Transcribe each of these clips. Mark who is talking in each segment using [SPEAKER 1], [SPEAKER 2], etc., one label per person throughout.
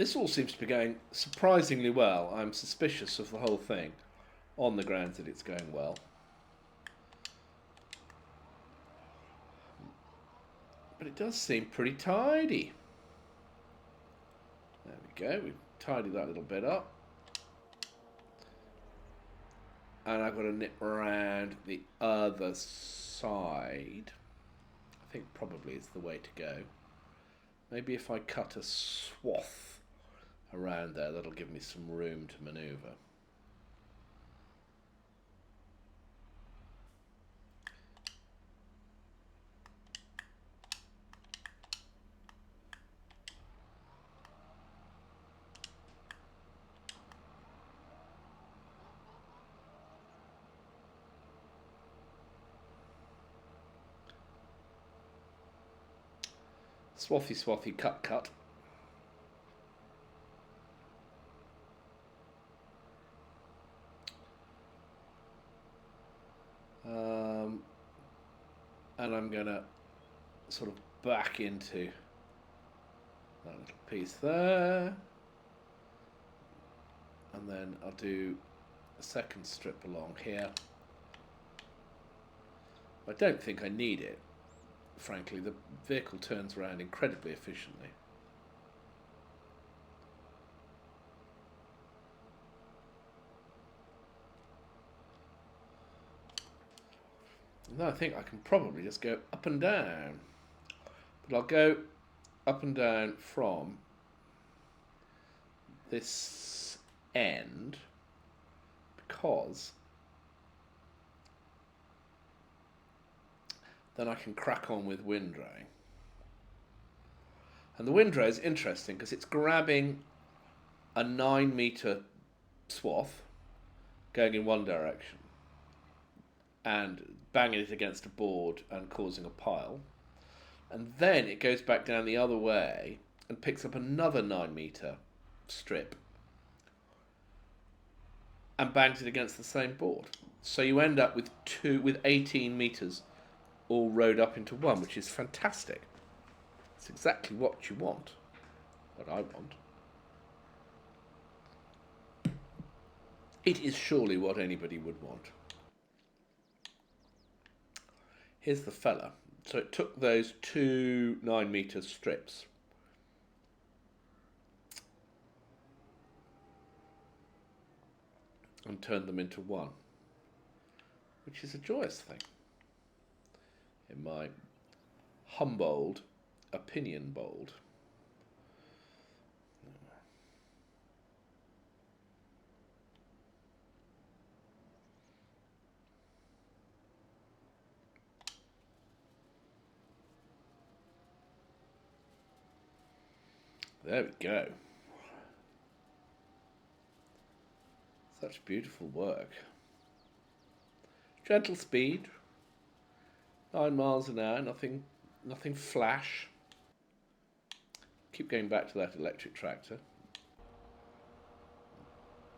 [SPEAKER 1] This all seems to be going surprisingly well. I'm suspicious of the whole thing on the grounds that it's going well. But it does seem pretty tidy. There we go. We've tidied that little bit up. And I've got to nip around the other side. I think probably is the way to go. Maybe if I cut a swath around there, that'll give me some room to maneuver. Swathy, swathy, cut, cut. And I'm going to sort of back into that little piece there. And then I'll do a second strip along here. I don't think I need it. Frankly, the vehicle turns around incredibly efficiently. And then I think I can probably just go up and down. But I'll go up and down from this end because then I can crack on with windrow. And the windrow is interesting because it's grabbing a 9-meter swath going in one direction and banging it against a board and causing a pile. And then it goes back down the other way and picks up another 9-meter strip and bangs it against the same board. So you end up with 18 meters all rode up into one, which is fantastic. It's exactly what you want, what I want. It is surely what anybody would want. Here's the fella. So it took those 2 9-meter strips and turned them into one, which is a joyous thing, in my humbled opinion bold. There we go. Such beautiful work. Gentle speed, 9 miles an hour, nothing flash. Keep going back to that electric tractor.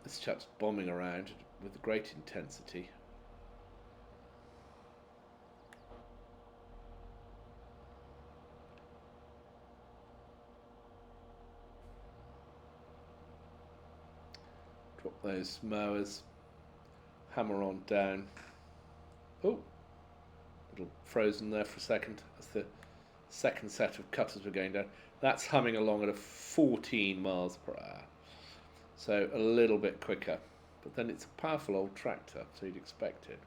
[SPEAKER 1] This chap's bombing around with great intensity. Drop those mowers, hammer on down. Oh, little frozen there for a second as the second set of cutters were going down. That's humming along at a 14 miles per hour, so a little bit quicker, but then it's a powerful old tractor, so you'd expect it.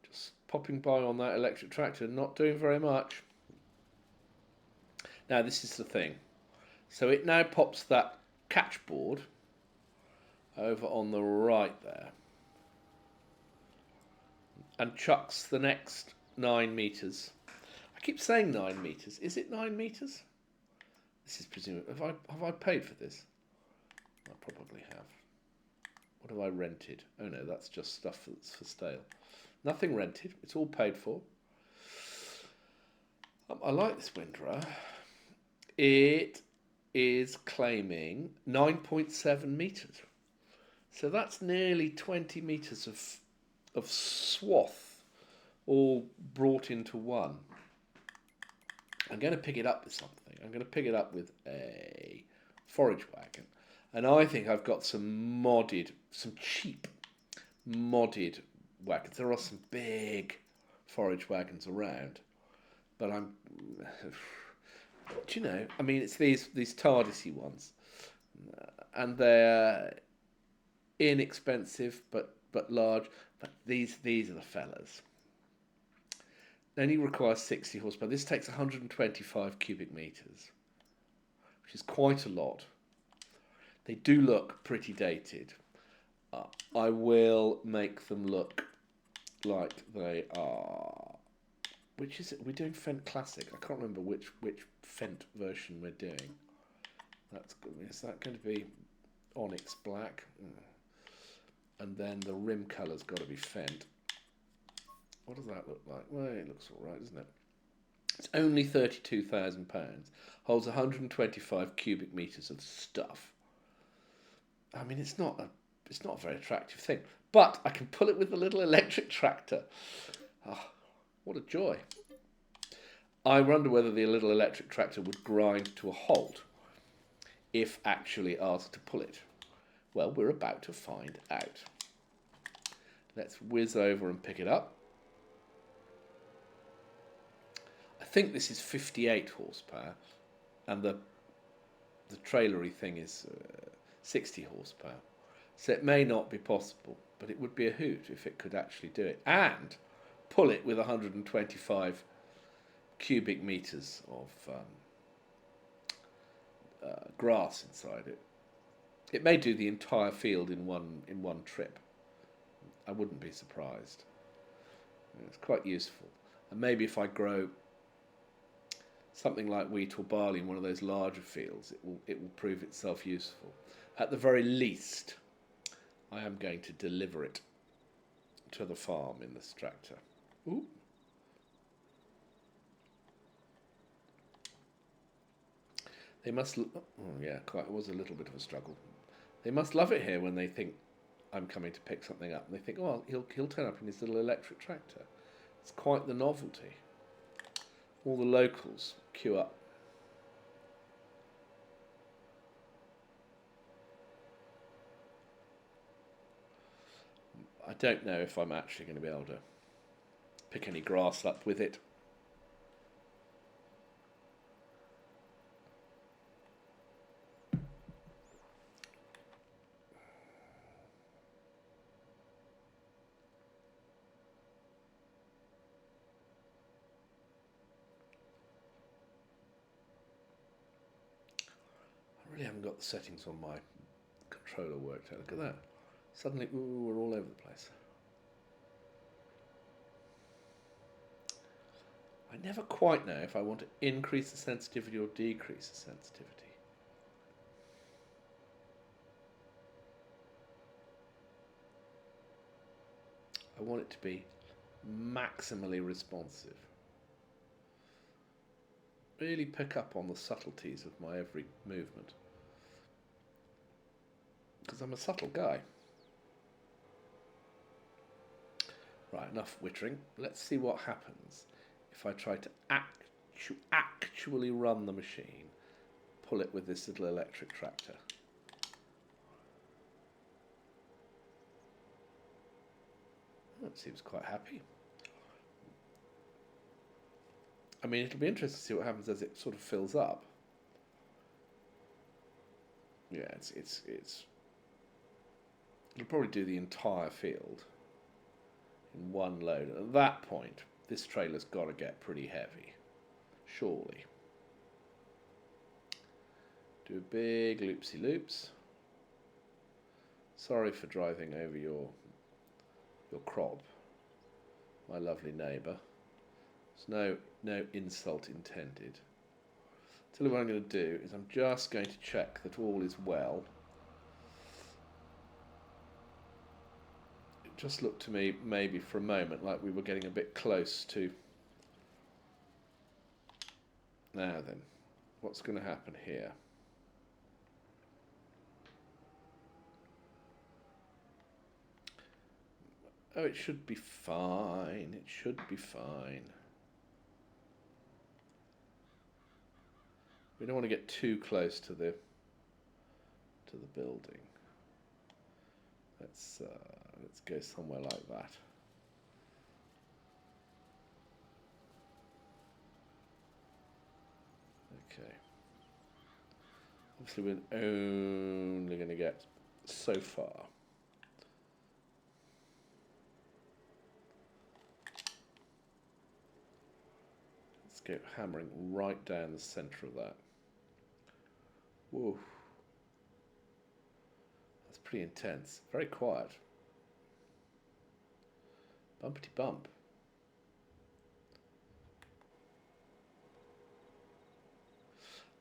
[SPEAKER 1] Just popping by on that electric tractor, not doing very much. Now this is the thing. So it now pops that catchboard over on the right there and chucks the next 9 meters. I keep saying 9 meters. Is it 9 meters? This is presumably. Have I paid for this? I probably have. What have I rented? Oh no, that's just stuff that's for sale. Nothing rented. It's all paid for. I like this windrow. It is claiming 9.7 meters. So that's nearly 20 meters of swath all brought into one. I'm going to pick it up with something. I'm going to pick it up with a forage wagon. And I think I've got some cheap modded wagons. There are some big forage wagons around, but do you know? I mean, it's these TARDISy ones, and they're inexpensive but large. But these are the fellas. They only requires 60 horsepower. This takes 125 cubic meters, which is quite a lot. They do look pretty dated. I will make them look like they are. Which is it? We're doing Fendt Classic. I can't remember which Fendt version we're doing. That's good. Is that going to be Onyx Black? And then the rim colour's got to be Fendt. What does that look like? Well, it looks all right, doesn't it? It's only £32,000. Holds 125 cubic meters of stuff. I mean, it's not a very attractive thing, but I can pull it with a little electric tractor. Oh, what a joy! I wonder whether the little electric tractor would grind to a halt if actually asked to pull it. Well, we're about to find out. Let's whiz over and pick it up. I think this is 58 horsepower, and the trailery thing is 60 horsepower. So it may not be possible, but it would be a hoot if it could actually do it and pull it with 125 cubic meters of grass inside it. It may do the entire field in one trip. I wouldn't be surprised. It's quite useful. And maybe if I grow something like wheat or barley in one of those larger fields, it will prove itself useful. At the very least, I am going to deliver it to the farm in this tractor. Ooh. They must. Oh yeah, quite. It was a little bit of a struggle. They must love it here when they think I'm coming to pick something up, and they think, oh, he'll turn up in his little electric tractor. It's quite the novelty. All the locals queue up. I don't know if I'm actually going to be able to pick any grass up with it. I really haven't got the settings on my controller worked out. Look at that. Suddenly, ooh, we're all over the place. I never quite know if I want to increase the sensitivity or decrease the sensitivity. I want it to be maximally responsive. Really pick up on the subtleties of my every movement. Because I'm a subtle guy. Right, enough wittering. Let's see what happens if I try to actually run the machine. Pull it with this little electric tractor. That seems quite happy. I mean, it'll be interesting to see what happens as it sort of fills up. Yeah, it'll probably do the entire field in one load. At that point, this trailer's got to get pretty heavy, surely. Do a big loopsy loops. Sorry for driving over your crop, my lovely neighbour. There's no insult intended. Tell you what I'm going to do is I'm just going to check that all is well. It just looked to me maybe for a moment like we were getting a bit close to. Now then, what's going to happen here? Oh, it should be fine. It should be fine. We don't want to get too close to the building. Let's go somewhere like that. Okay. Obviously, we're only going to get so far. Let's go hammering right down the centre of that. Whoa. That's pretty intense. Very quiet. Bumpity bump.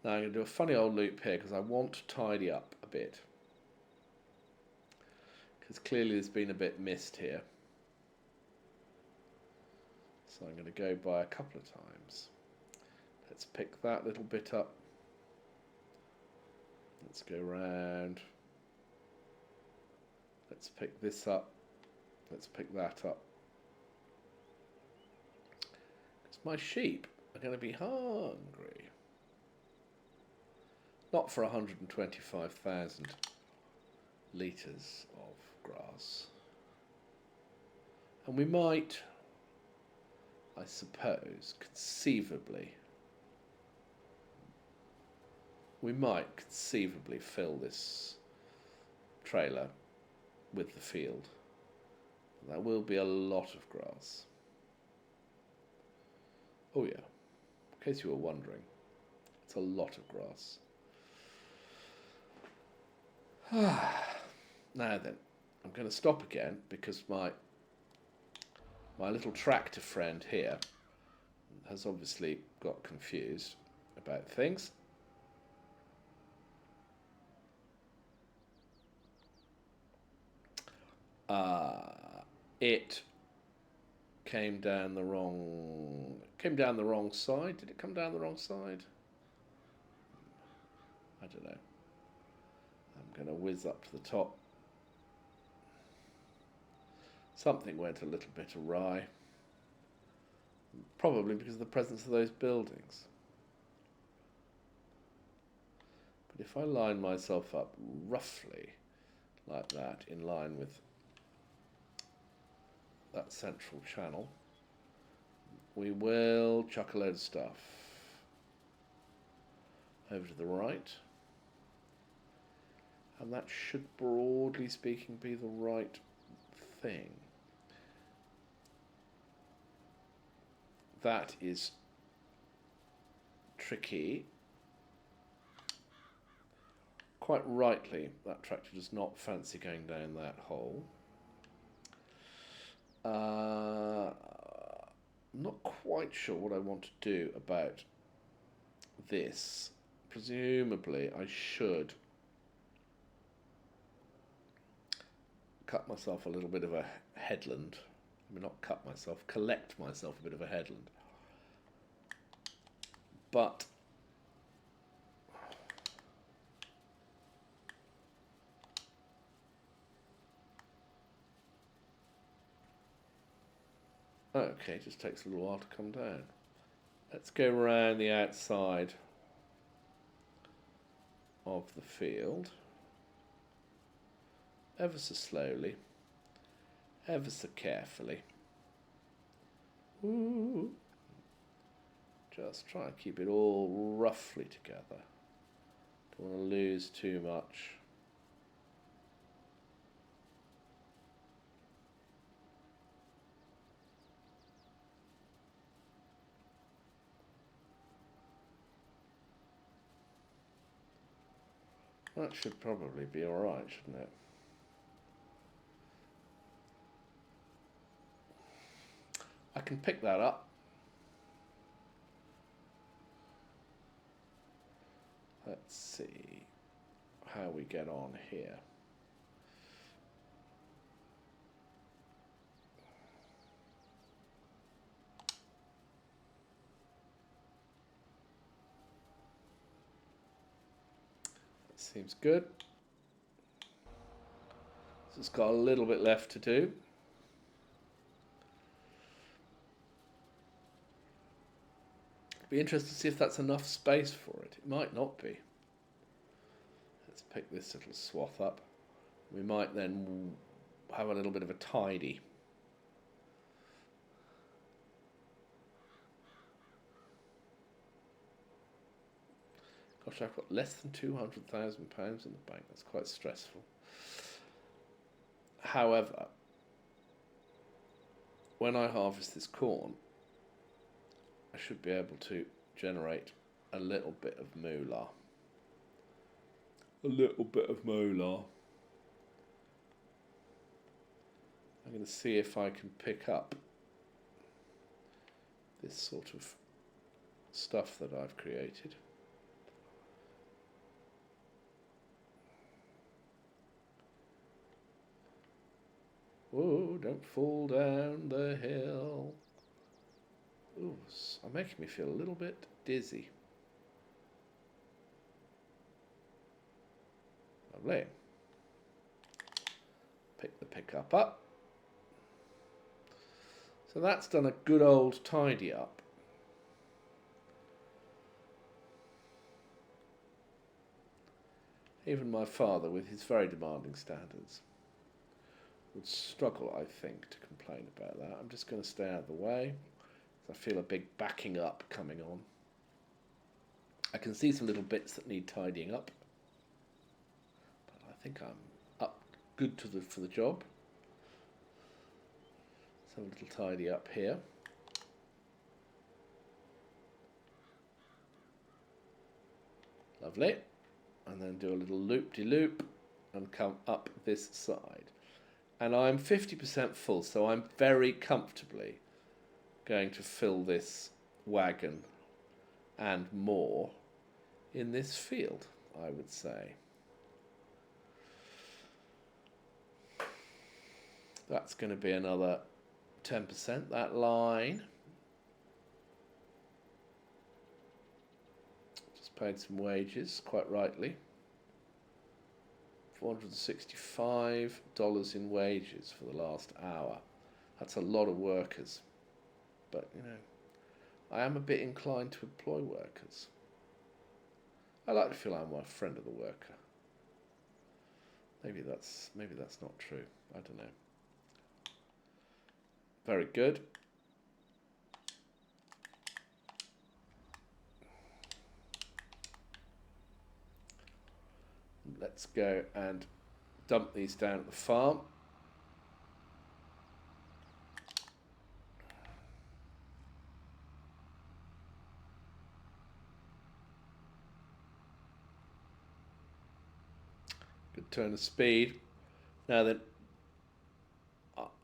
[SPEAKER 1] Now I'm going to do a funny old loop here because I want to tidy up a bit. Because clearly there's been a bit missed here. So I'm going to go by a couple of times. Let's pick that little bit up. Let's go round. Let's pick this up. Let's pick that up. Because my sheep are going to be hungry. Not for 125,000 litres of grass. And we might, I suppose, conceivably, fill this trailer with the field. That will be a lot of grass. Oh yeah, in case you were wondering, it's a lot of grass. Now then, I'm going to stop again because my little tractor friend here has obviously got confused about things. It came down the wrong side. Did it come down the wrong side? I don't know. I'm going to whiz up to the top. Something went a little bit awry. Probably because of the presence of those buildings. But if I line myself up roughly like that, in line with that central channel, we will chuck a load of stuff over to the right. And that should, broadly speaking, be the right thing. That is tricky. Quite rightly, that tractor does not fancy going down that hole. I'm not quite sure what I want to do about this. Presumably, I should cut myself a little bit of a headland. I mean, not cut myself, collect myself a bit of a headland. But okay, it just takes a little while to come down. Let's go around the outside of the field, ever so slowly, ever so carefully. Ooh. Just try and keep it all roughly together. Don't want to lose too much. That should probably be alright, shouldn't it? I can pick that up. Let's see how we get on here. That seems good. So it's got a little bit left to do. Be interested to see if that's enough space for it. It might not be. Let's pick this little swath up. We might then have a little bit of a tidy. Gosh, I've got less than £200,000 in the bank. That's quite stressful. However, when I harvest this corn, I should be able to generate a little bit of moolah. A little bit of moolah. I'm going to see if I can pick up this sort of stuff that I've created. Whoa, don't fall down the hill. Ooh, I'm making me feel a little bit dizzy. Lovely. Pick the pickup up. So that's done a good old tidy up. Even my father, with his very demanding standards, would struggle, I think, to complain about that. I'm just going to stay out of the way. I feel a big backing up coming on. I can see some little bits that need tidying up, but I think I'm up good for the job. So a little tidy up here. Lovely. And then do a little loop-de-loop and come up this side. And I'm 50% full, so I'm very comfortably going to fill this wagon and more in this field, I would say. That's going to be another 10%, that line. Just paid some wages, quite rightly. $465 in wages for the last hour. That's a lot of workers. But, you know, I am a bit inclined to employ workers. I like to feel I'm a friend of the worker. Maybe that's not true. I don't know. Very good. Let's go and dump these down at the farm. Good turn of speed. Now then,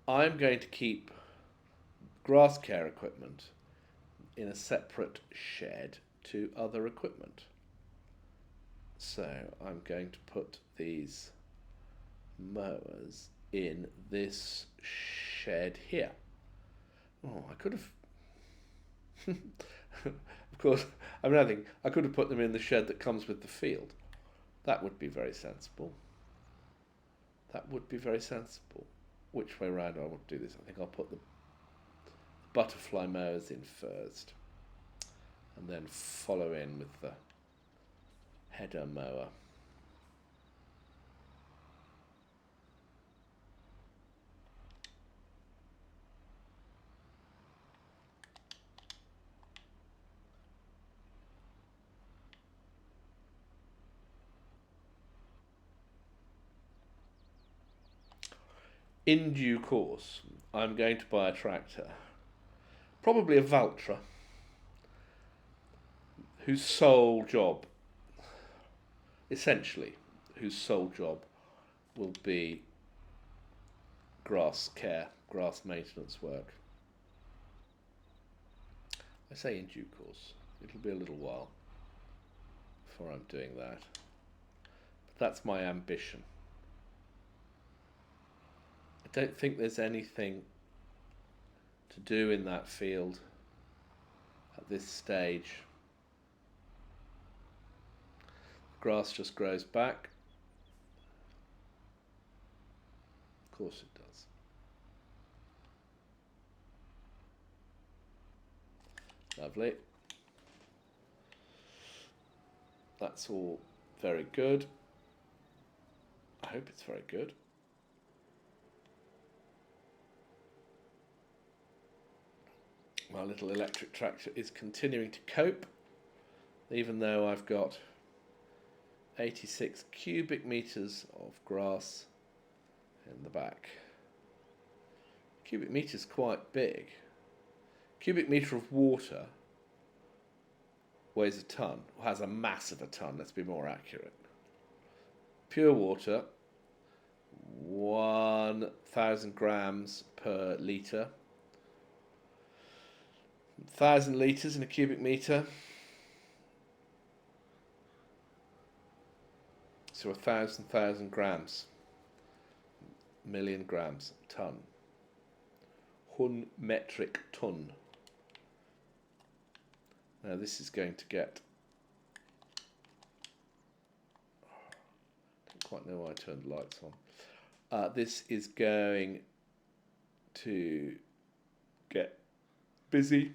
[SPEAKER 1] I'm going to keep grass care equipment in a separate shed to other equipment. So I'm going to put these mowers in this shed here. Oh, I could have... Of course, I mean, I think I could have put them in the shed that comes with the field. That would be very sensible. That would be very sensible. Which way round do I want to do this? I think I'll put the butterfly mowers in first, and then follow in with the header mower. In due course, I'm going to buy a tractor, probably a Valtra, whose sole job will be grass care, grass maintenance work. I say in due course, it'll be a little while before I'm doing that. But that's my ambition. I don't think there's anything to do in that field at this stage. Grass just grows back. Of course it does. Lovely. That's all very good. I hope it's very good. My little electric tractor is continuing to cope, even though I've got 86 cubic meters of grass in the back. Cubic meter is quite big. Cubic meter of water weighs a ton, or has a mass of a ton, let's be more accurate. Pure water, 1,000 grams per litre. 1,000 litres in a cubic metre. So 1,000 grams. Million grams, ton. 1 metric ton. Now this is going to get... I don't quite know why I turned the lights on. This is going to get busy.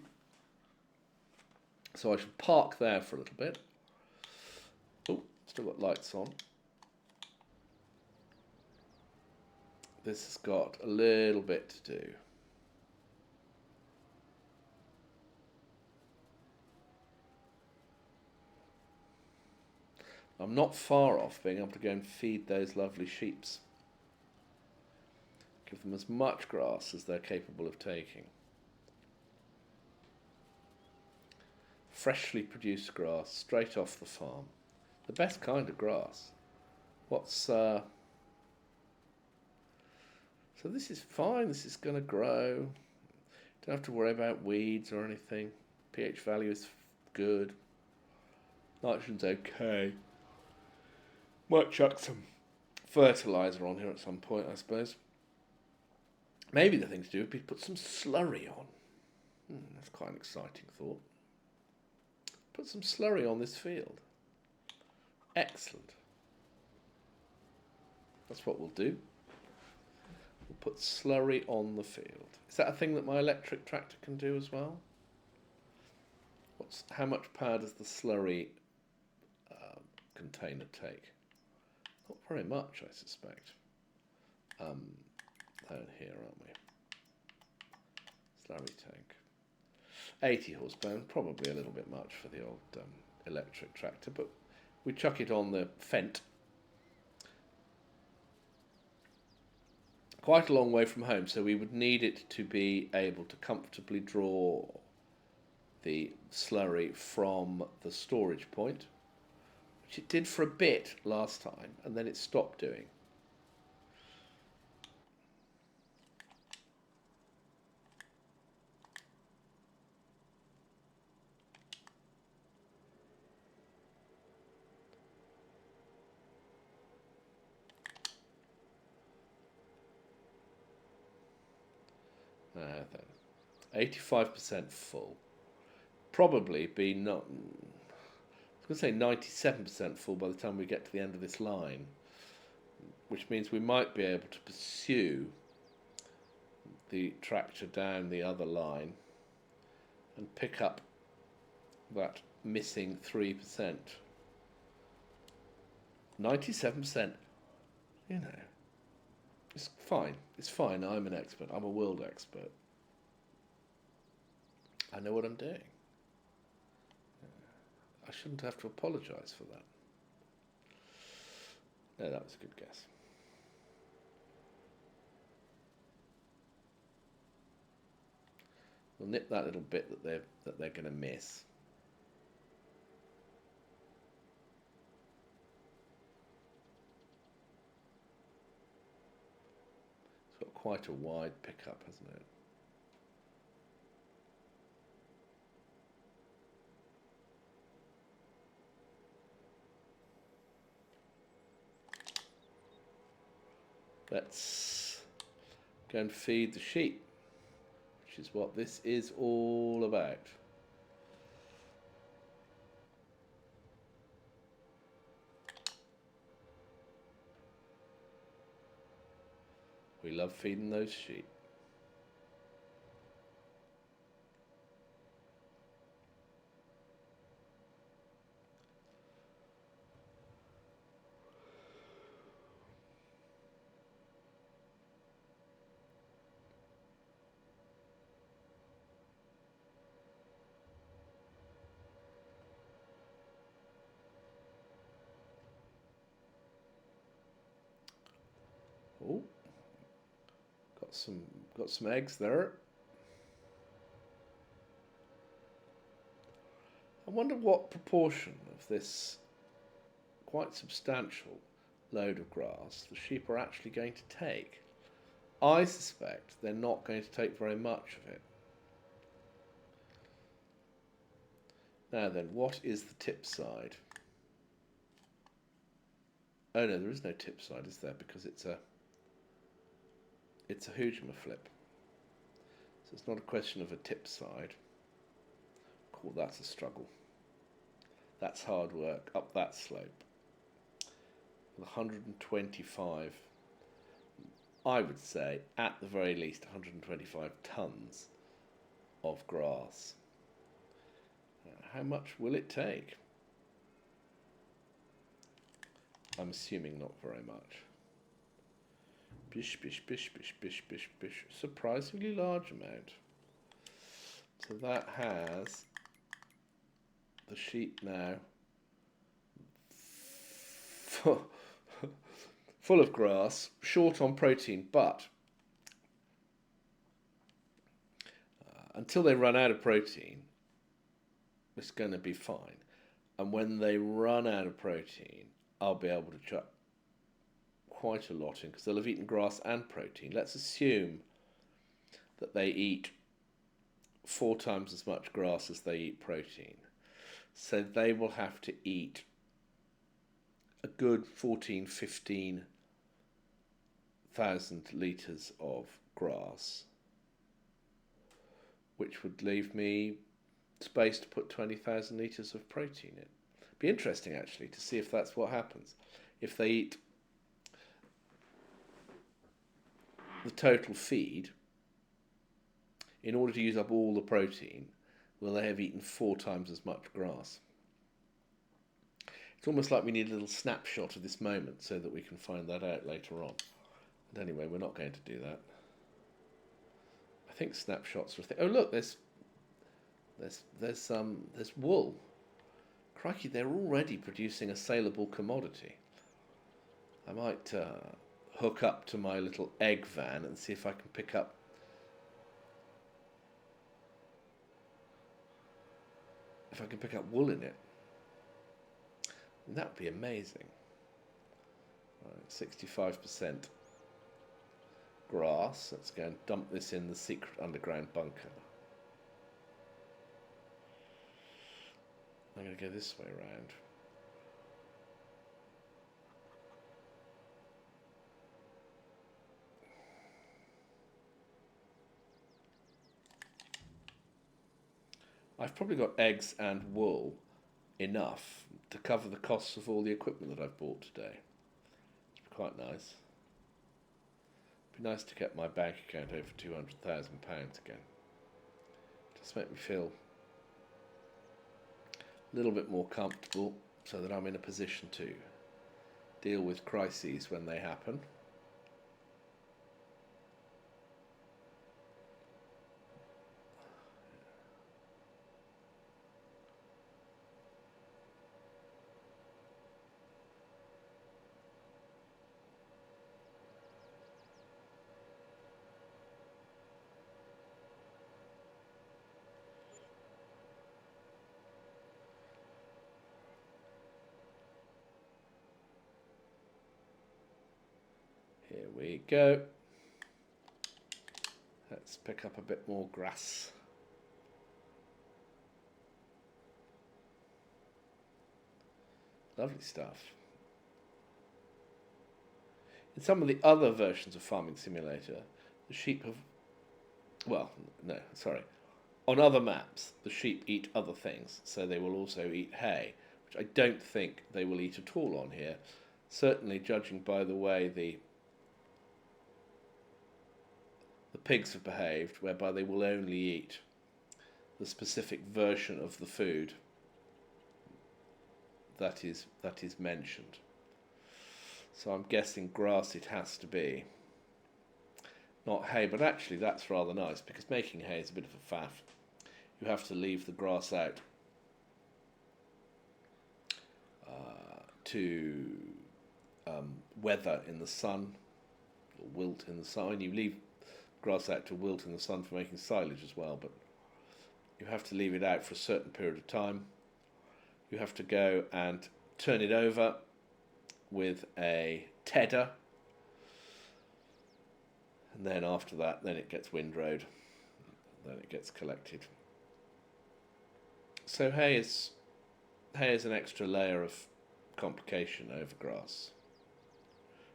[SPEAKER 1] So I should park there for a little bit. Oh, still got lights on. This has got a little bit to do. I'm not far off being able to go and feed those lovely sheeps. Give them as much grass as they're capable of taking. Freshly produced grass, straight off the farm. The best kind of grass. So this is fine, this is going to grow. Don't have to worry about weeds or anything. pH value is good. Nitrogen's okay. Might chuck some fertiliser on here at some point, I suppose. Maybe the thing to do would be to put some slurry on. That's quite an exciting thought. Put some slurry on this field. Excellent. That's what we'll do. We'll put slurry on the field. Is that a thing that my electric tractor can do as well? How much power does the slurry container take? Not very much, I suspect. Down here, aren't we? Slurry tank. 80 horsepower, probably a little bit much for the old electric tractor, but we chuck it on the Fendt. Quite a long way from home, so we would need it to be able to comfortably draw the slurry from the storage point, which it did for a bit last time, and then it stopped doing. Uh, 85% full. Probably be not. I was going to say 97% full by the time we get to the end of this line, which means we might be able to pursue the tractor down the other line and pick up that missing 3%. 97%, you know, it's fine. It's fine. I'm an expert. I'm a world expert. I know what I'm doing. I shouldn't have to apologise for that. No, that was a good guess. We'll nip that little bit that they're going to miss. It's got quite a wide pickup, hasn't it? Let's go and feed the sheep, which is what this is all about. We love feeding those sheep. got some eggs there. I wonder what proportion of this quite substantial load of grass the sheep are actually going to take. I suspect they're not going to take very much of it. Now then, what is the tip side? Oh no, there is no tip side, is there? Because it's a Hujima flip. So it's not a question of a tip side. Cool, that's a struggle. That's hard work up that slope. With 125, I would say at the very least 125 tons of grass. How much will it take? I'm assuming not very much. Bish, bish, bish, bish, bish, bish, bish. Surprisingly large amount. So that has the sheep now full of grass, short on protein, but until they run out of protein, it's going to be fine. And when they run out of protein, I'll be able to chuck quite a lot in because they'll have eaten grass and protein. Let's assume that they eat 4 times as much grass as they eat protein. So they will have to eat a good 15,000 litres of grass, which would leave me space to put 20,000 litres of protein in. Be interesting actually to see if that's what happens. If they eat the total feed, in order to use up all the protein, will they have eaten 4 times as much grass? It's almost like we need a little snapshot of this moment so that we can find that out later on. But anyway, we're not going to do that. I think snapshots are a thing. Oh look, there's wool. Crikey, they're already producing a saleable commodity. I might hook up to my little egg van and see if I can pick up wool in it. And that would be amazing. Right, 65% grass. Let's go and dump this in the secret underground bunker. I'm going to go this way around. I've probably got eggs and wool enough to cover the costs of all the equipment that I've bought today. It's quite nice. It'd be nice to get my bank account over £200,000 again. Just make me feel a little bit more comfortable so that I'm in a position to deal with crises when they happen. Here we go. Let's pick up a bit more grass. Lovely stuff. In some of the other versions of Farming Simulator, the sheep have... Well, no, sorry. On other maps, the sheep eat other things, so they will also eat hay, which I don't think they will eat at all on here. Certainly, judging by the way the pigs have behaved, whereby they will only eat the specific version of the food that is mentioned. So I'm guessing grass it has to be. Not hay, but actually that's rather nice because making hay is a bit of a faff. You have to leave the grass out to weather in the sun, or wilt in the sun. You leave grass out to wilt in the sun for making silage as well, but you have to leave it out for a certain period of time. You have to go and turn it over with a tedder, and then after that, then it gets windrowed, then it gets collected. So hay is an extra layer of complication over grass.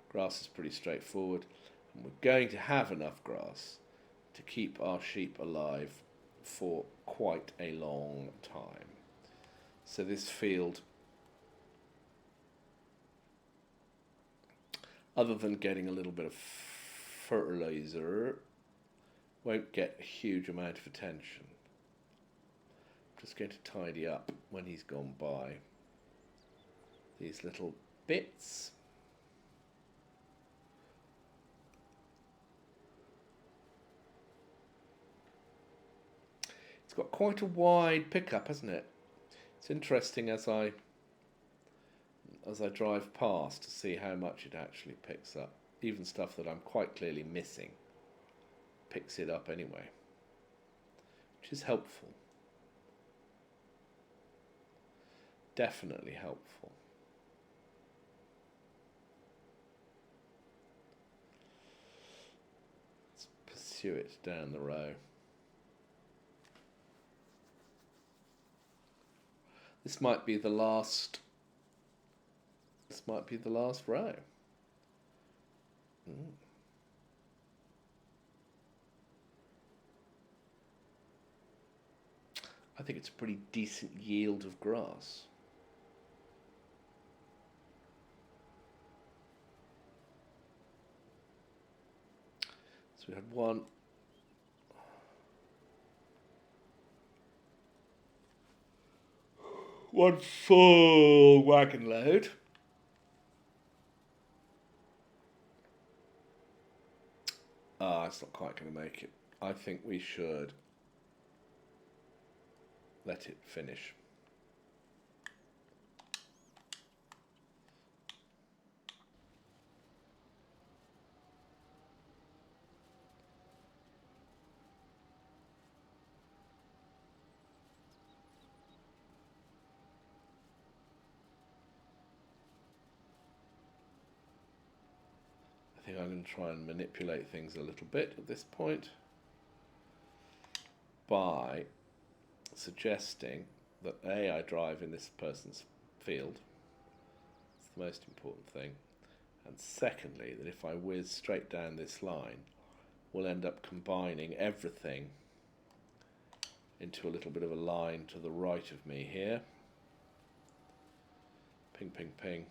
[SPEAKER 1] Grass is pretty straightforward, and we're going to have enough grass to keep our sheep alive for quite a long time. So this field, other than getting a little bit of fertilizer, won't get a huge amount of attention. I'm just going to tidy up when he's gone by these little bits. It's got quite a wide pickup, hasn't it? It's interesting as I drive past to see how much it actually picks up. Even stuff that I'm quite clearly missing picks it up anyway, which is helpful. Definitely helpful. Let's pursue it down the row. This might be the last row. I think it's a pretty decent yield of grass. So we had one full wagon load. It's not quite going to make it. I think we should let it finish. I think I'm going to try and manipulate things a little bit at this point by suggesting that I drive in this person's field. It's the most important thing. And secondly, that if I whiz straight down this line, we'll end up combining everything into a little bit of a line to the right of me here. Ping, ping, ping.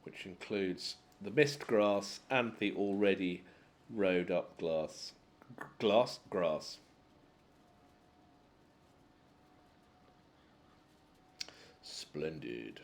[SPEAKER 1] Which includes the mist grass and the already rowed up grass. Splendid.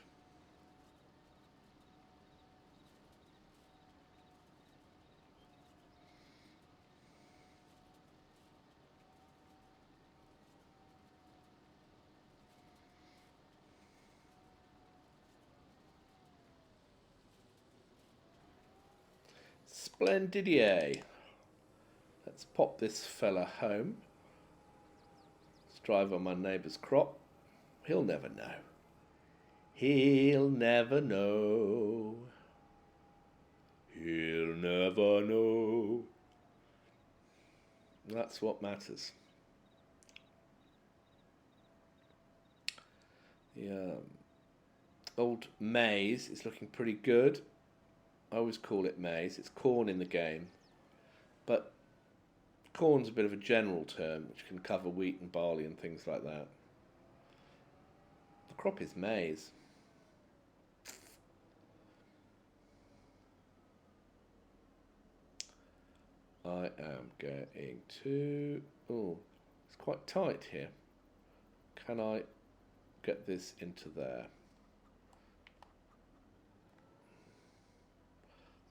[SPEAKER 1] Splendidier. Let's pop this fella home. Let's drive on my neighbour's crop. He'll never know. He'll never know. He'll never know. That's what matters. The old maize is looking pretty good. I always call it maize. It's corn in the game. But corn's a bit of a general term which can cover wheat and barley and things like that. The crop is maize. I am going to... Oh, it's quite tight here. Can I get this into there?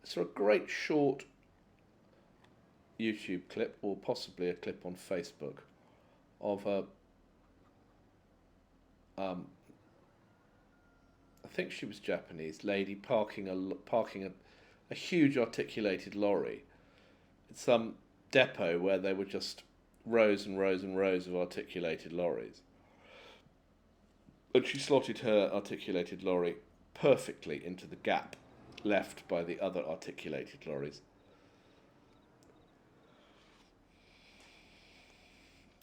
[SPEAKER 1] It's a great short YouTube clip, or possibly a clip on Facebook, of a... I think she was Japanese lady parking a huge articulated lorry. It's depot where there were just rows and rows and rows of articulated lorries. And she slotted her articulated lorry perfectly into the gap left by the other articulated lorries.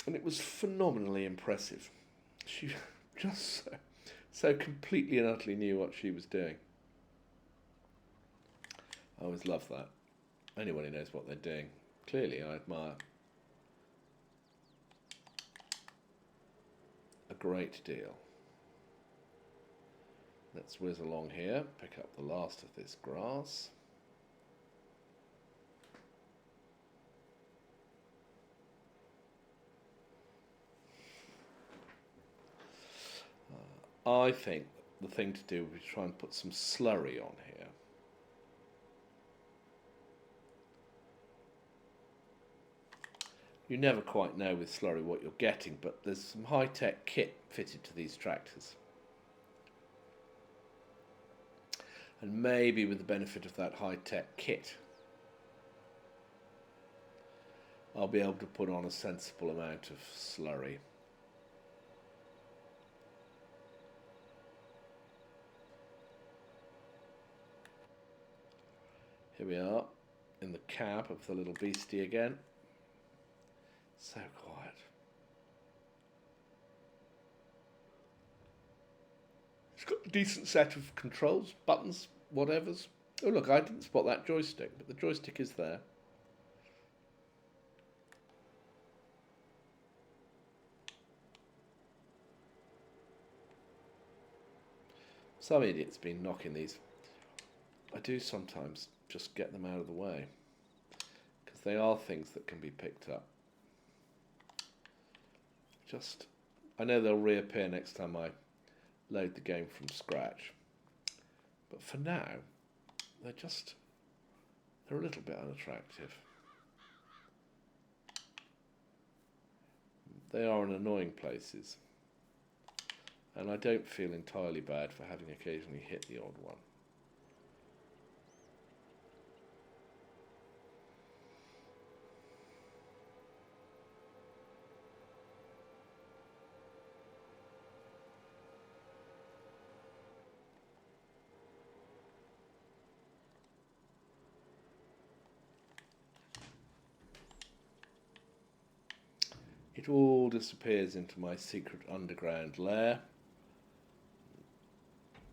[SPEAKER 1] And it was phenomenally impressive. She just so completely and utterly knew what she was doing. I always love that. Anyone who knows what they're doing, clearly I admire a great deal. Let's whiz along here, pick up the last of this grass. I think the thing to do would be to try and put some slurry on here. You never quite know with slurry what you're getting, but there's some high-tech kit fitted to these tractors. And maybe with the benefit of that high-tech kit, I'll be able to put on a sensible amount of slurry. Here we are, in the cab of the little beastie again. So quiet. It's got a decent set of controls, buttons, whatevers. Oh look, I didn't spot that joystick, but the joystick is there. Some idiot's been knocking these. I do sometimes just get them out of the way, because they are things that can be picked up. I know they'll reappear next time I load the game from scratch. But for now, they're a little bit unattractive. They are in annoying places. And I don't feel entirely bad for having occasionally hit the odd one. It all disappears into my secret underground lair.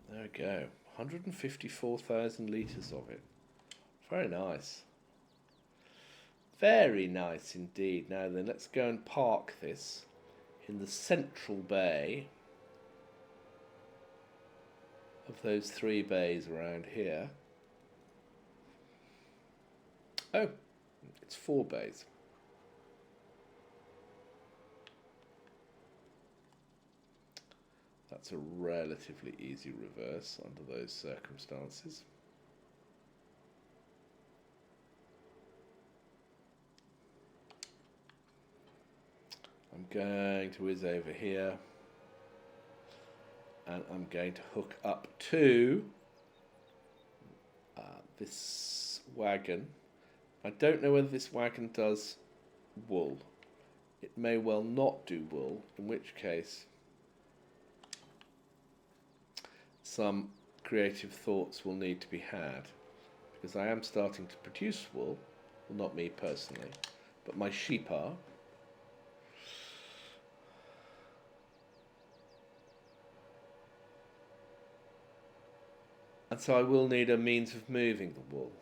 [SPEAKER 1] There we go. 154,000 litres of it. Very nice. Very nice indeed. Now then, let's go and park this in the central bay of those 3 bays around here. Oh, it's 4 bays. That's a relatively easy reverse under those circumstances. I'm going to whiz over here and I'm going to hook up to this wagon. I don't know whether this wagon does wool. It may well not do wool, in which case some creative thoughts will need to be had, because I am starting to produce wool. Well, not me personally, but my sheep are. And so I will need a means of moving the wool.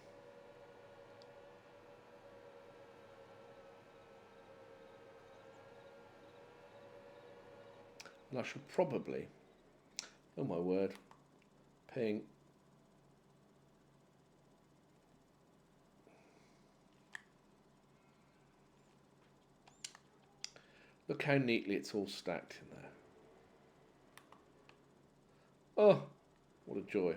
[SPEAKER 1] And I shall probably, oh my word, ping look how neatly it's all stacked in there. Oh, what a joy.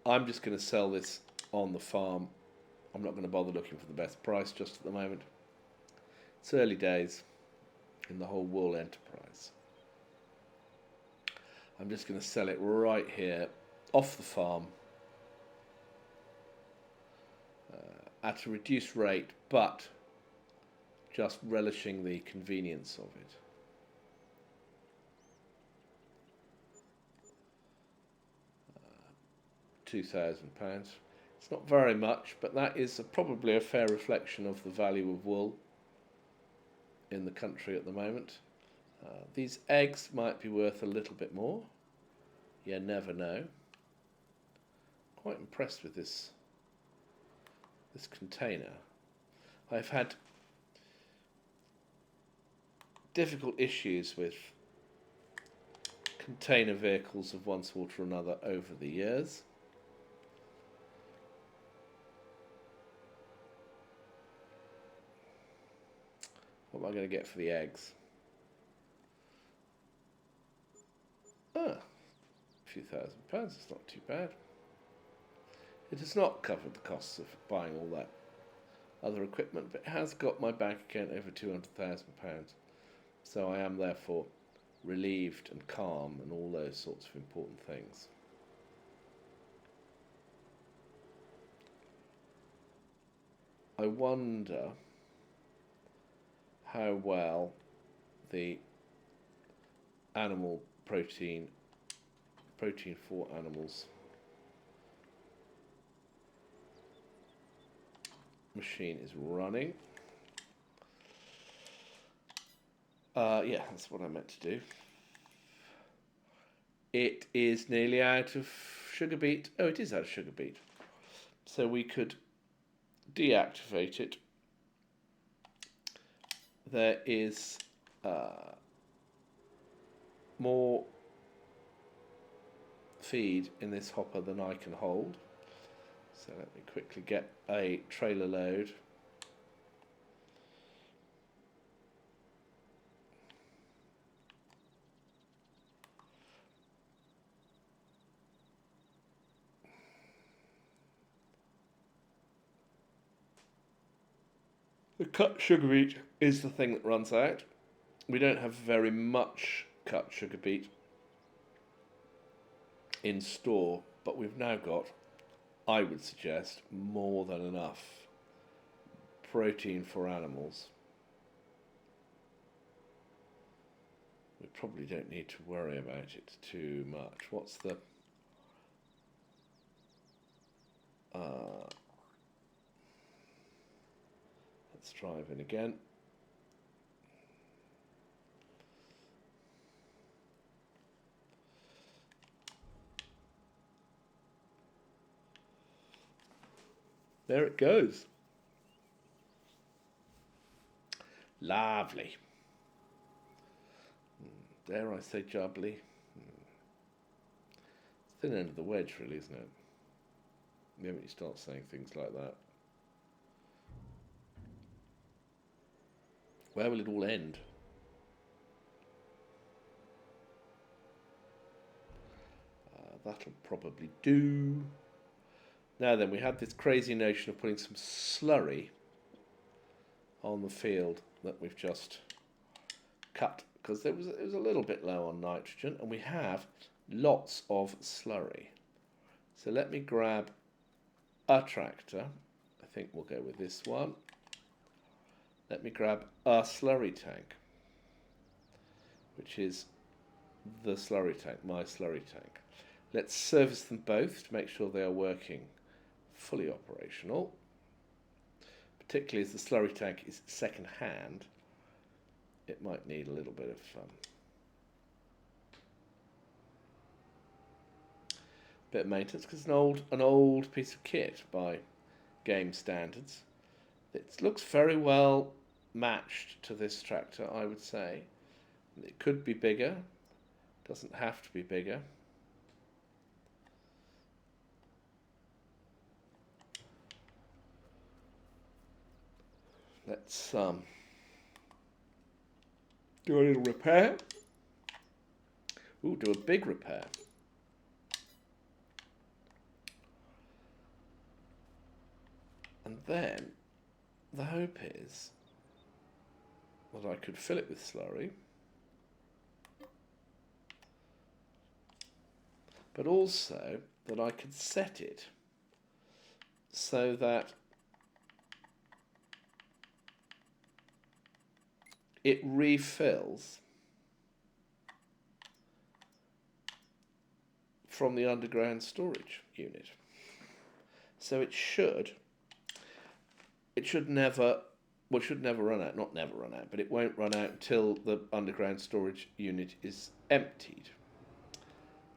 [SPEAKER 1] I'm just going to sell this on the farm. I'm not going to bother looking for the best price just at the moment. It's early days in the whole wool enterprise. I'm just going to sell it right here off the farm at a reduced rate, but just relishing the convenience of it. £2,000. It's not very much, but that is probably a fair reflection of the value of wool in the country at the moment. These eggs might be worth a little bit more. You never know. Quite impressed with this container. I've had difficult issues with container vehicles of one sort or another over the years. What am I going to get for the eggs? A few £1,000s, it's not too bad. It has not covered the costs of buying all that other equipment, but it has got my bank account over £200,000. So I am therefore relieved and calm and all those sorts of important things. I wonder how well the animal protein for animals machine is running. Yeah, that's what I meant to do. It is nearly out of sugar beet. Oh, it is out of sugar beet. So we could deactivate it. There is more feed in this hopper than I can hold. So let me quickly get a trailer load. The cut sugar beet is the thing that runs out. We don't have very much cut sugar beet in store, but we've now got, I would suggest, more than enough protein for animals. We probably don't need to worry about it too much. What's the let's drive in again. There it goes. Lovely. Dare I say jubbly? It's thin end of the wedge, really, isn't it? The minute you start saying things like that. Where will it all end? That'll probably do. Now then, we had this crazy notion of putting some slurry on the field that we've just cut, because it was a little bit low on nitrogen, and we have lots of slurry. So let me grab a tractor. I think we'll go with this one. Let me grab a slurry tank, which is the slurry tank, my slurry tank. Let's service them both to make sure they are working fully operational, particularly as the slurry tank is second hand. It might need a little bit of maintenance, because it's an old piece of kit by game standards. It looks very well matched to this tractor, I would say. It could be bigger, doesn't have to be bigger. Let's do a little repair. Ooh, do a big repair. And then the hope is that I could fill it with slurry, but also that I could set it so that it refills from the underground storage unit. So it should never, well, it should never run out, not never run out, but it won't run out until the underground storage unit is emptied.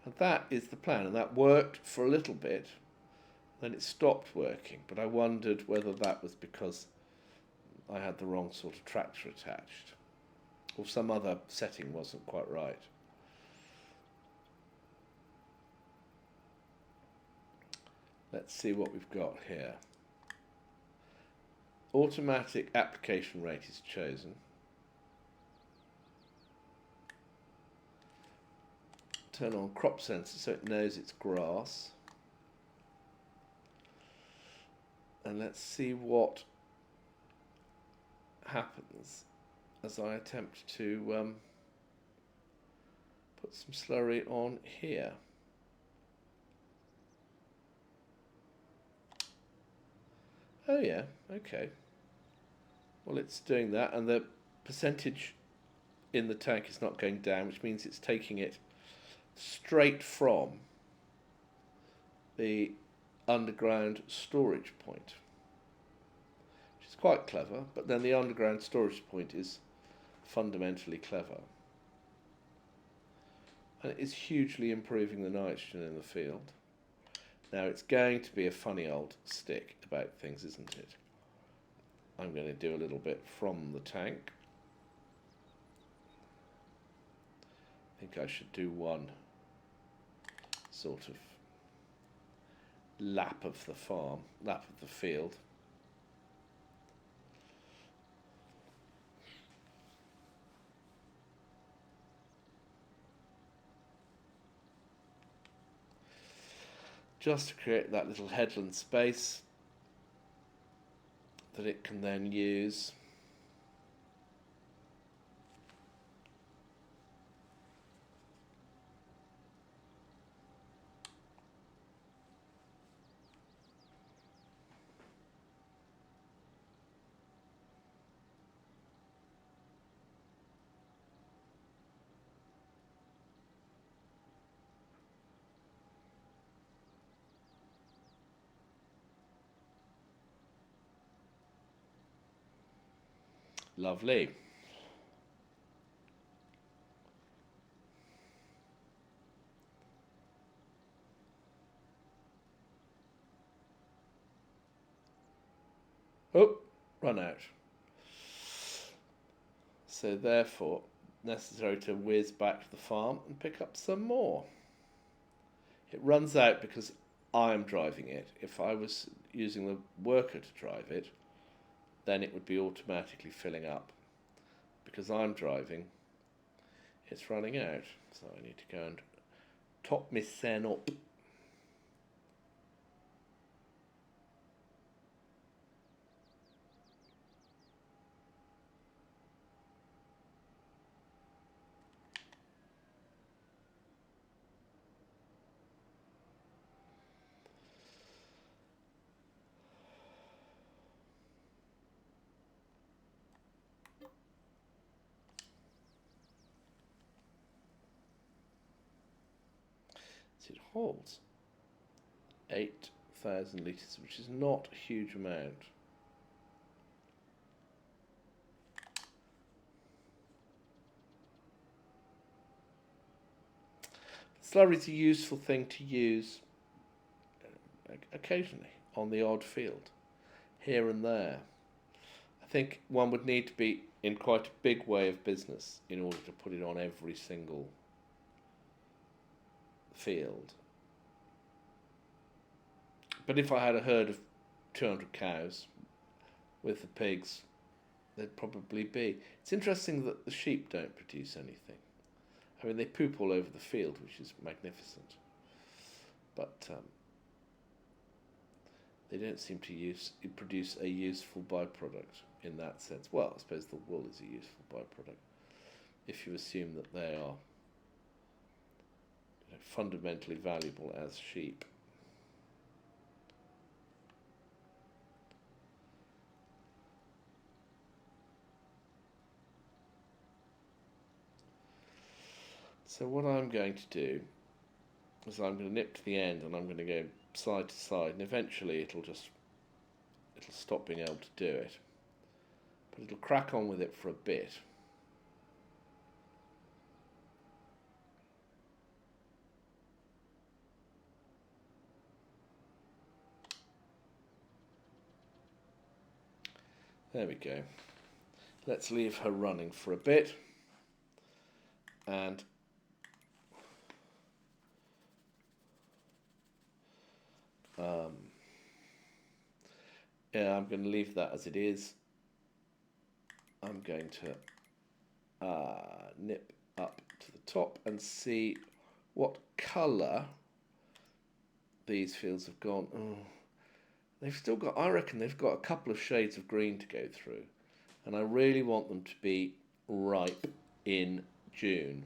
[SPEAKER 1] And that is the plan, and that worked for a little bit, then it stopped working, but I wondered whether that was because I had the wrong sort of tractor attached, or some other setting wasn't quite right. Let's see what we've got here. Automatic application rate is chosen. Turn on crop sensor so it knows it's grass. And let's see what happens as I attempt to put some slurry on here. Oh yeah, okay. Well, it's doing that, and the percentage in the tank is not going down, which means it's taking it straight from the underground storage point, which is quite clever, but then the underground storage point is fundamentally clever. And it is hugely improving the nitrogen in the field. Now, it's going to be a funny old stick about things, isn't it? I'm going to do a little bit from the tank. I think I should do one sort of lap of the farm, lap of the field. Just to create that little headland space that it can then use. Lovely. Oh, run out. So therefore, necessary to whiz back to the farm and pick up some more. It runs out because I'm driving it. If I was using the worker to drive it, then it would be automatically filling up. Because I'm driving, it's running out. So I need to go and top my sen up. So it holds 8,000 litres, which is not a huge amount. Slurry is a useful thing to use occasionally on the odd field, here and there. I think one would need to be in quite a big way of business in order to put it on every single field. But if I had a herd of 200 cows with the pigs, there'd probably be. It's interesting that the sheep don't produce anything. I mean, they poop all over the field, which is magnificent. But they don't seem to produce a useful byproduct in that sense. Well, I suppose the wool is a useful byproduct, if you assume that they are fundamentally valuable as sheep. So what I'm going to do is I'm going to nip to the end and I'm going to go side to side, and eventually it'll stop being able to do it. But it'll crack on with it for a bit. There we go. Let's leave her running for a bit. And yeah, I'm going to leave that as it is. I'm going to nip up to the top and see what colour these fields have gone. Oh, they've still got, I reckon they've got a couple of shades of green to go through. And I really want them to be ripe in June,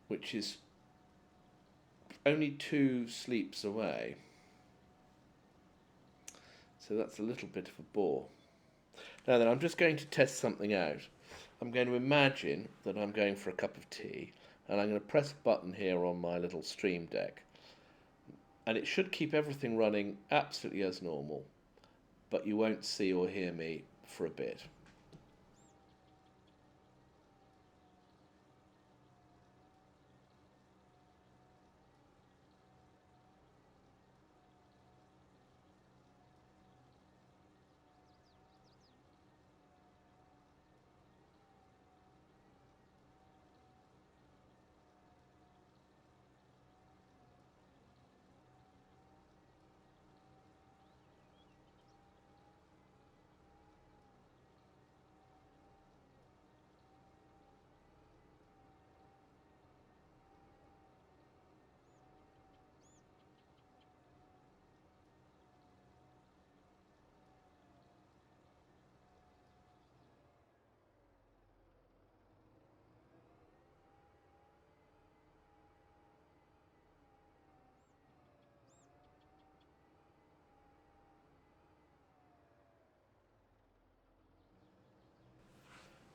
[SPEAKER 1] which is only 2 sleeps away. So that's a little bit of a bore. Now then, I'm just going to test something out. I'm going to imagine that I'm going for a cup of tea, and I'm going to press a button here on my little stream deck. And it should keep everything running absolutely as normal, but you won't see or hear me for a bit.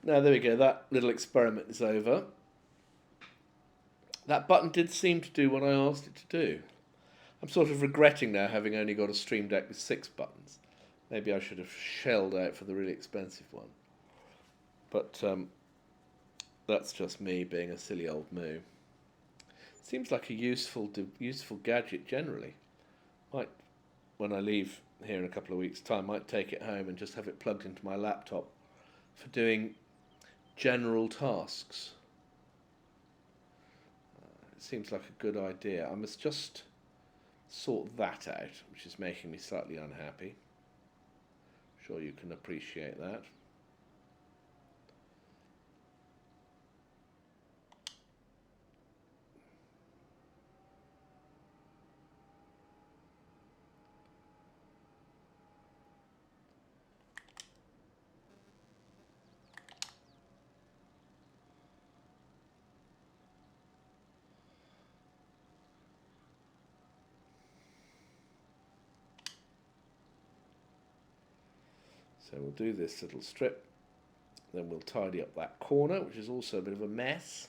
[SPEAKER 1] Now there we go, that little experiment is over. That button did seem to do what I asked it to do. I'm sort of regretting now having only got a stream deck with 6 buttons. Maybe I should have shelled out for the really expensive one. But that's just me being a silly old moo. Seems like a useful gadget generally. Might, when I leave here in a couple of weeks' time, might take it home and just have it plugged into my laptop for doing general tasks. It seems like a good idea. I must just sort that out, which is making me slightly unhappy. Sure you can appreciate that. So we'll do this little strip, then we'll tidy up that corner, which is also a bit of a mess.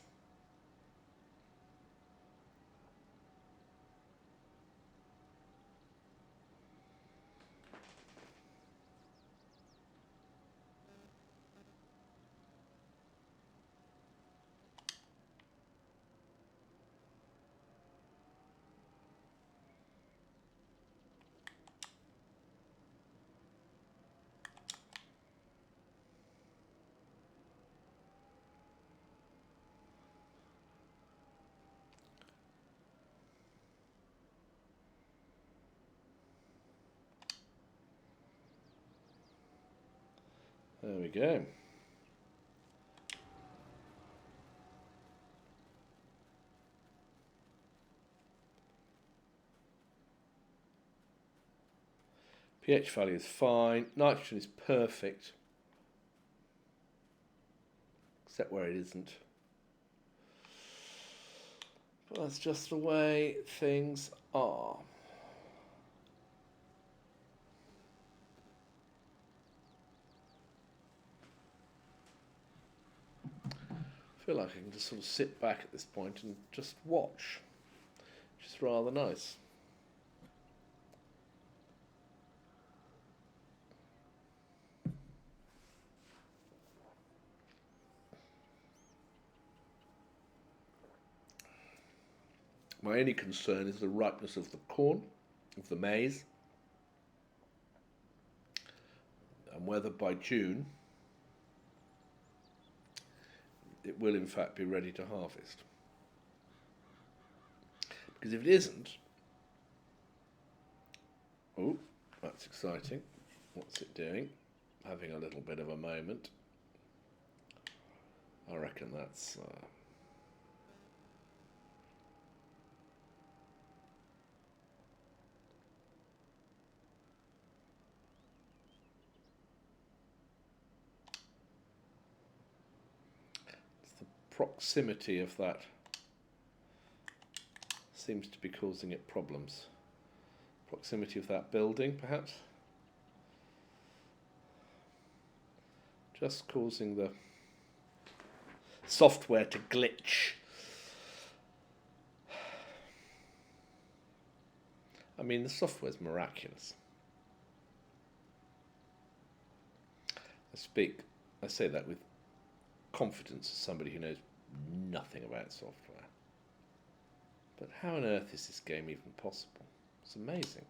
[SPEAKER 1] There we go. pH value is fine. Nitrogen is perfect. Except where it isn't. But that's just the way things are. I feel like I can just sort of sit back at this point and just watch, which is rather nice. My only concern is the ripeness of the corn, of the maize, and whether by June it will in fact be ready to harvest. Because if it isn't, oh, that's exciting. What's it doing? Having a little bit of a moment. I reckon that's it's the proximity of that seems to be causing it problems. Proximity of that building, perhaps, just causing the software to glitch. I mean, the software's miraculous. I say that with confidence as somebody who knows nothing about software. But how on earth is this game even possible? It's amazing.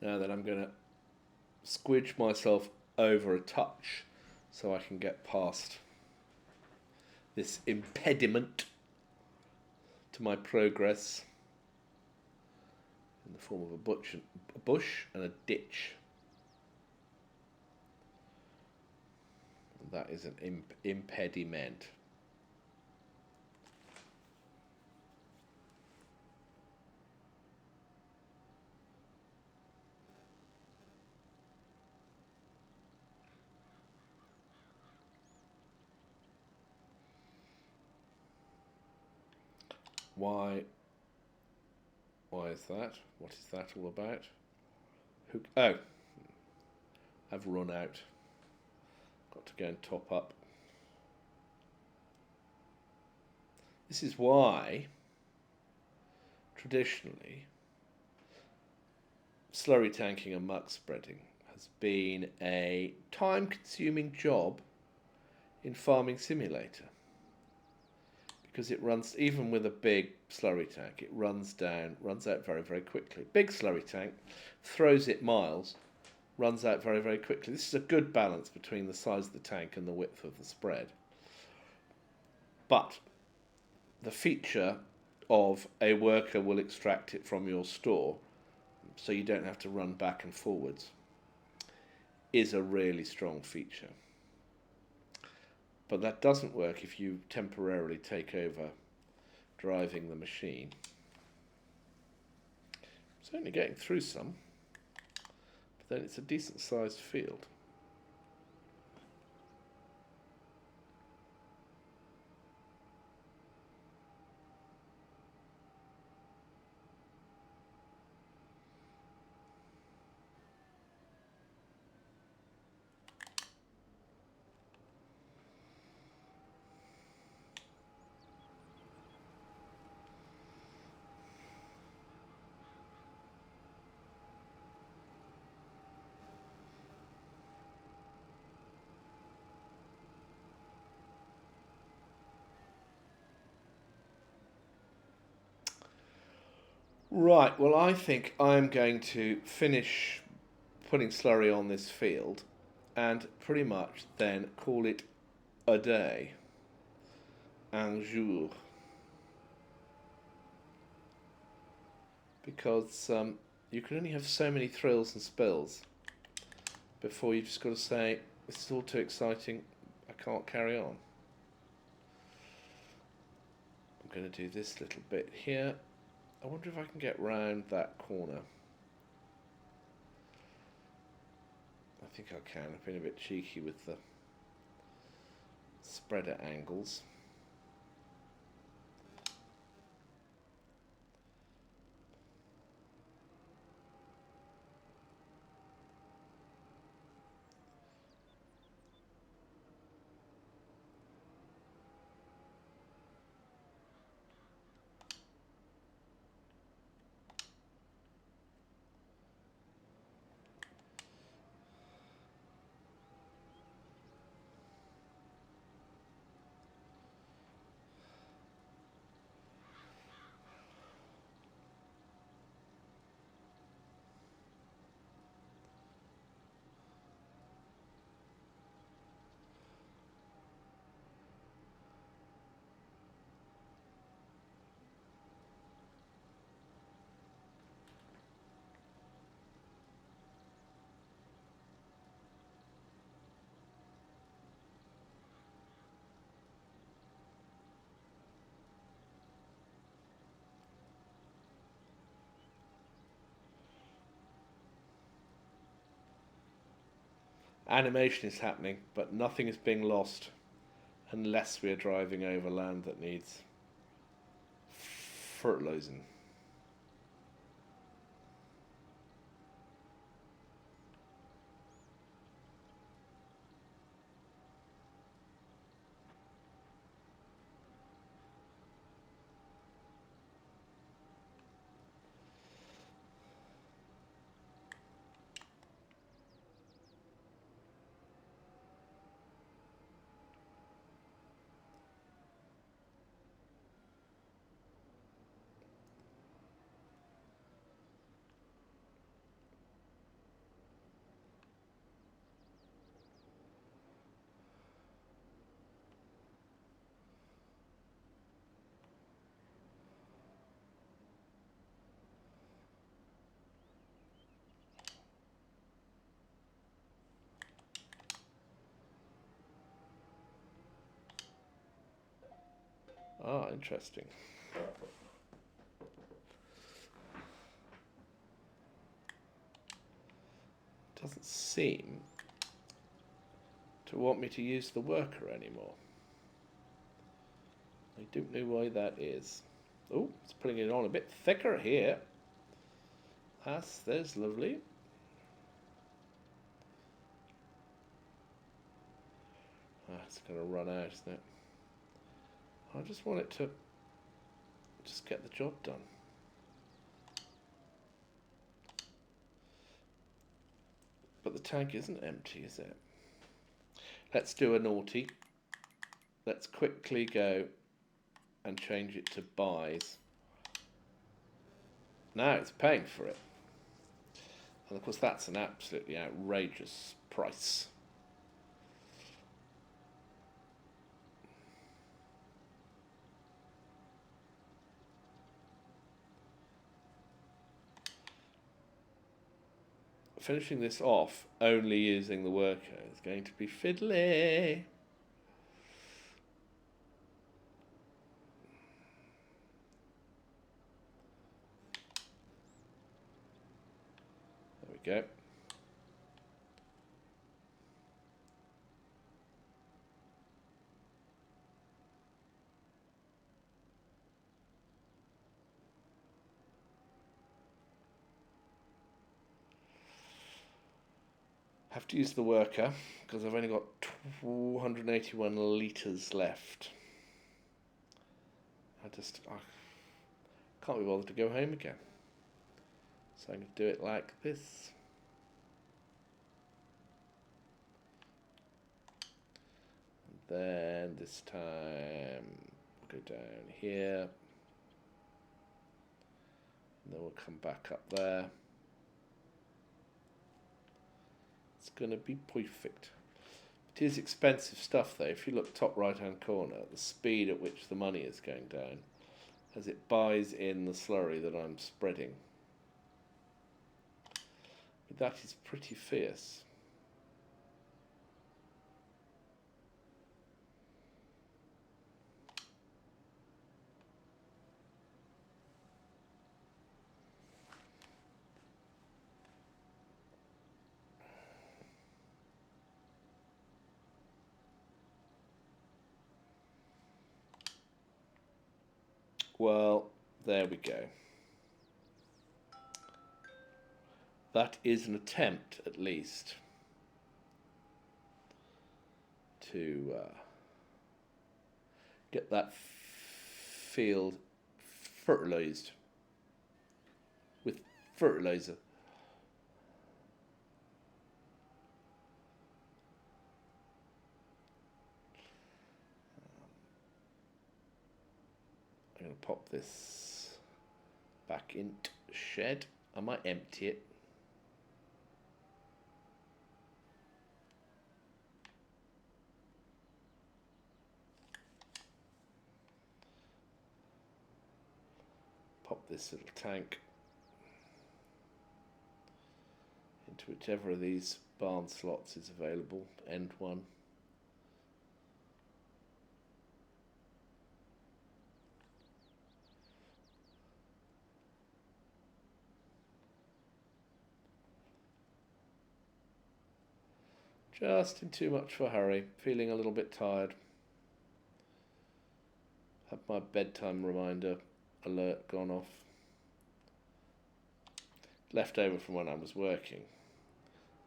[SPEAKER 1] Now that I'm going to squidge myself over a touch so I can get past this impediment to my progress in the form of a bush and a ditch. And that is an impediment. Why is that? What is that all about? Oh, I've run out. Got to go and top up. This is why, traditionally, slurry tanking and muck spreading has been a time-consuming job in Farming Simulator. Because it runs, even with a big slurry tank, it runs out very, very quickly. Big slurry tank, throws it miles, runs out very, very quickly. This is a good balance between the size of the tank and the width of the spread. But the feature of a worker will extract it from your store, so you don't have to run back and forwards, is a really strong feature. But that doesn't work if you temporarily take over driving the machine. Certainly getting through some, but then it's a decent sized field. Right, well, I think I'm going to finish putting slurry on this field and pretty much then call it a day. Un jour. Because you can only have so many thrills and spills before you've just got to say, this is all too exciting, I can't carry on. I'm going to do this little bit here. I wonder if I can get round that corner. I think I can. I've been a bit cheeky with the spreader angles. Animation is happening, but nothing is being lost unless we are driving over land that needs fertilizing. Ah, interesting. Doesn't seem to want me to use the worker anymore. I don't know why that is. Oh, it's putting it on a bit thicker here. There's lovely. It's going to run out, isn't it? I just want it to just get the job done. But the tank isn't empty, is it? Let's do a naughty. Let's quickly go and change it to buys. Now it's paying for it. And of course that's an absolutely outrageous price. Finishing this off only using the worker is going to be fiddly. There we go. Have to use the worker because I've only got 281 litres left. I can't be bothered to go home again. So I'm going to do it like this. And then this time we'll go down here. And then we'll come back up there. It's going to be perfect. It is expensive stuff though. If you look top right hand corner, the speed at which the money is going down as it buys in the slurry that I'm spreading. That is pretty fierce. Well, there we go. That is an attempt, at least, to get that field fertilised with fertilizer. I'm going to pop this back into shed. I might empty it. Pop this little tank into whichever of these barn slots is available. End one. Just in too much of a hurry, feeling a little bit tired. Have my bedtime reminder alert gone off. Left over from when I was working.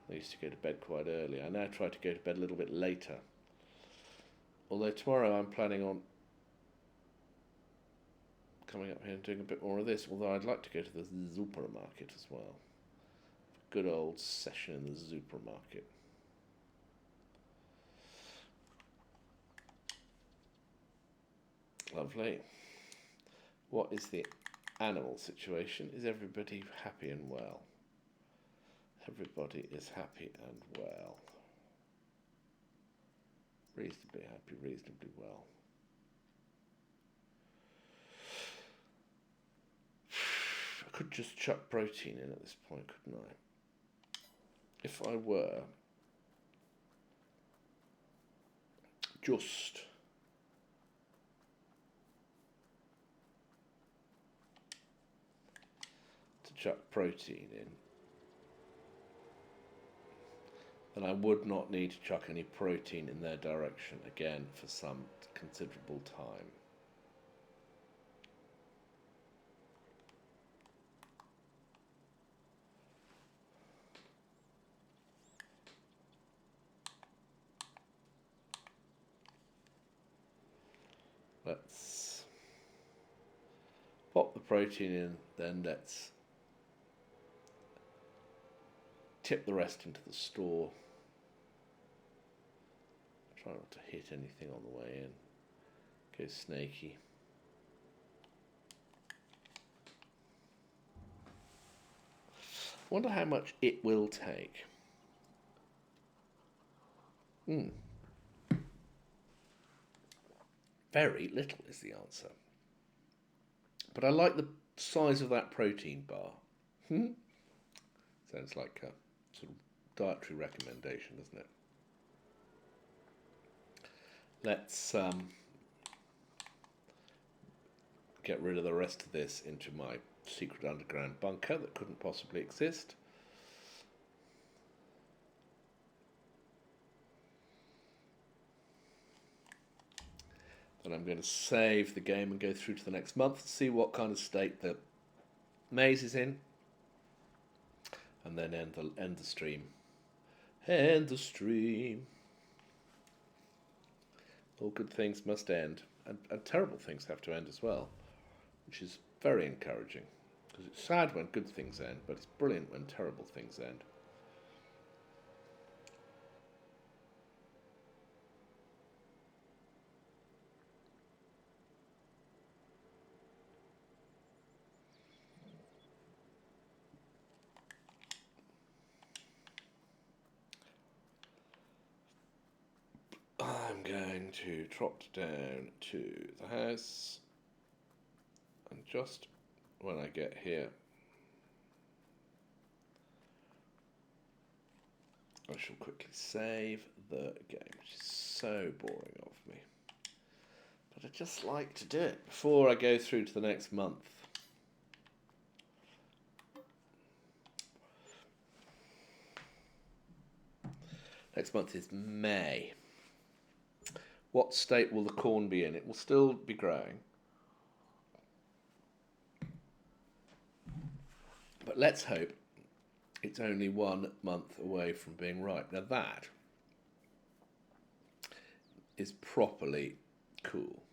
[SPEAKER 1] I used to go to bed quite early. I now try to go to bed a little bit later. Although tomorrow I'm planning on coming up here and doing a bit more of this. Although I'd like to go to the supermarket as well. Good old session in the supermarket. Lovely. What is the animal situation? Is everybody happy and well? Everybody is happy and well. Reasonably happy, reasonably well. I could just chuck protein in at this point, couldn't I? If I were just to chuck protein in, then I would not need to chuck any protein in their direction again for some considerable time. Let's pop the protein in, then let's tip the rest into the store. Try not to hit anything on the way in. Go snaky. Wonder how much it will take. Very little is the answer. But I like the size of that protein bar. Sounds like a sort of dietary recommendation, doesn't it? Let's get rid of the rest of this into my secret underground bunker that couldn't possibly exist. Then I'm going to save the game and go through to the next month to see what kind of state the maze is in, and then end the stream. End the stream. All good things must end, and terrible things have to end as well, which is very encouraging, because it's sad when good things end, but it's brilliant when terrible things end. I'm going to trot down to the house, and just when I get here, I shall quickly save the game, which is so boring of me. But I just like to do it before I go through to the next month. Next month is May. What state will the corn be in? It will still be growing. But let's hope it's only 1 month away from being right. Now that is properly cool.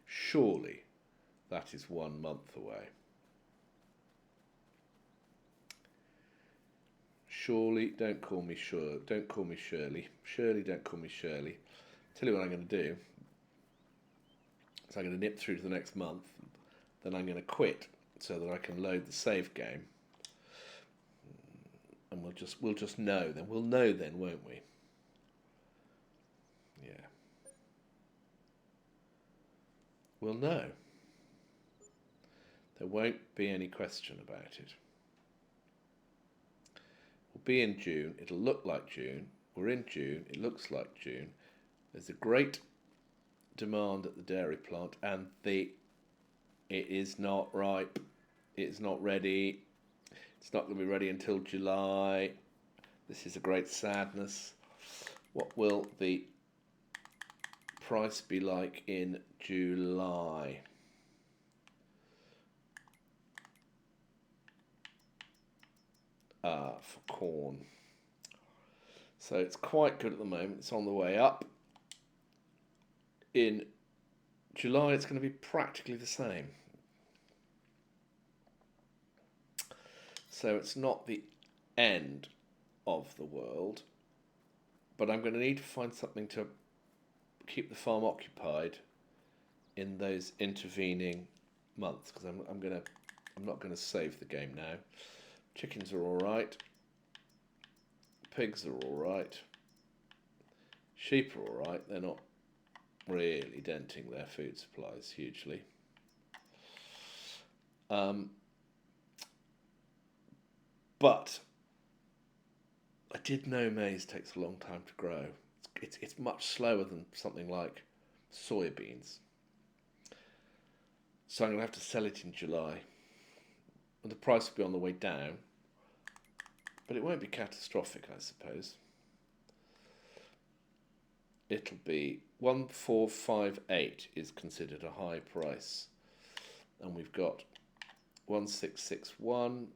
[SPEAKER 1] Surely that is 1 month away. Surely, don't call me Shirley. Don't call me Shirley. Shirley, don't call me Shirley. Tell you what I'm going to do. So I'm going to nip through to the next month. Then I'm going to quit so that I can load the save game. And we'll just know then. We'll know then, won't we? Yeah. We'll know. There won't be any question about it. We'll be in June. It'll look like June. We're in June. It looks like June. There's a great demand at the dairy plant, and it is not ripe. It's not ready. It's not going to be ready until July. This is a great sadness. What will the price be like in July? For corn. So it's quite good at the moment. It's on the way up. In July, it's going to be practically the same. So it's not the end of the world, but I'm going to need to find something to keep the farm occupied in those intervening months, because I'm not going to save the game now. Chickens are all right. Pigs are all right. Sheep are all right. They're not really denting their food supplies hugely. But I did know maize takes a long time to grow. It's much slower than something like soybeans. So I'm going to have to sell it in July. And the price will be on the way down. But it won't be catastrophic, I suppose. It'll be 1458 is considered a high price. And we've got 1661.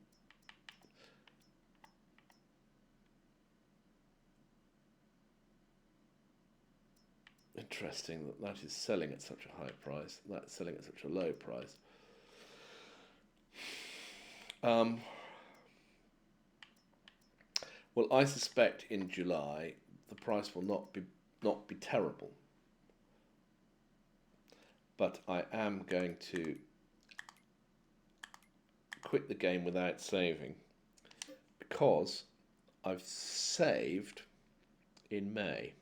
[SPEAKER 1] Interesting that is selling at such a high price. That's selling at such a low price. Well, I suspect in July the price will not be terrible. But I am going to quit the game without saving because I've saved in May.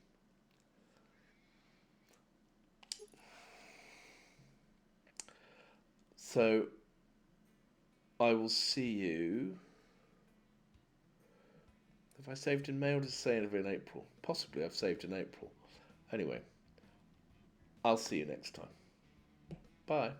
[SPEAKER 1] So I will see you. Have I saved in May or does it say in April? Possibly I've saved in April. Anyway, I'll see you next time. Bye.